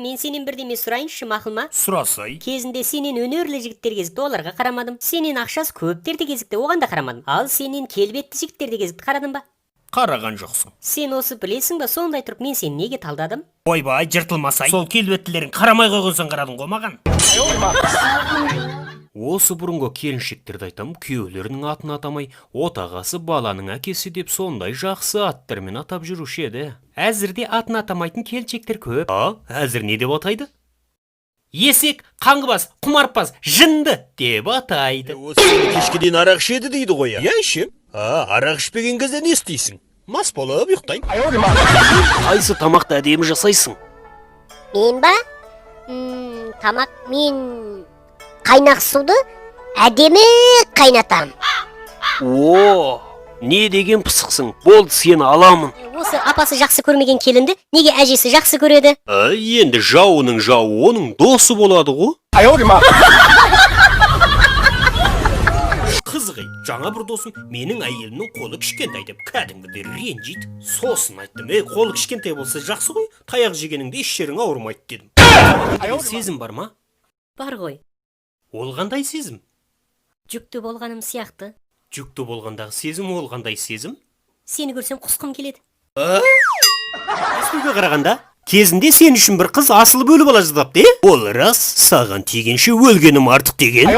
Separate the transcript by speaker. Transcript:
Speaker 1: мен сенен бірдеме сұрайыншы, мақұл ма?
Speaker 2: Сұрасай.
Speaker 1: Кезінде сенен өнерлі жігіттер кезікті, оларға қарамадым. Сенен ақшасы көптерді кезікті, оған да қарамадым. Ал сенен келбетті жігіттерді кезікті, қарадың ба?
Speaker 2: Қараған жоқсың.
Speaker 1: Сен осы білесің ба, сондай тұрып мен сені неге талдадым?
Speaker 2: Ойбай, жыртылмасай. Сол келбеттілерін қарамай қойған соң қарадың ғой маған. Осы бұрынғы келіншектерді айтам, күйеулерінің атын атамай, отағасы баланың әкесі деп сондай жақсы аттармен атап жүруші еді. Әзірде атын атамайтын келіншектер көп. Әзір не деп атайды? Есек, қаңғыбас, құмарпас, жынды деп атайды.
Speaker 3: Осы кешке дейін арақ ішеді дейді ғой. Я ішем. Арақ ішпеген кезде не істейсің? Мас болып ұйықтайын.
Speaker 2: Қайсы тамақты әдемі жасайсың?
Speaker 4: Мен ба? Тамақ мен қайнақ суды әдемі қайнатам.
Speaker 2: О, не деген пысықсың? Болды, сені аламын.
Speaker 1: Осы апасы жақсы көрмеген келінді неге әжесі жақсы көреді?
Speaker 2: Енді жауының жауы оның досы болады ғой. Қызығы, жаңа бір досым менің әйелімнің қолы кішкентай деп кәдімгідей ренжиді. Сосын айттым, қолы кішкентай болса жақсы ғой, таяқ жегеніңде еш жерің ауырмайды дедім. Сезім бар ма?
Speaker 1: Бар ғой.
Speaker 2: Ол қандай сезім?
Speaker 1: Жүкті болғаным сияқты.
Speaker 2: Жүкті болғандағы сезім ол қандай сезім?
Speaker 1: Сені көрсем құсқым келеді.
Speaker 2: Естуге қарағанда, кезінде сен үшін бір қыз асылып өліп ала жаздапты, Ол рас, саған тигенше өлгенім артық деген.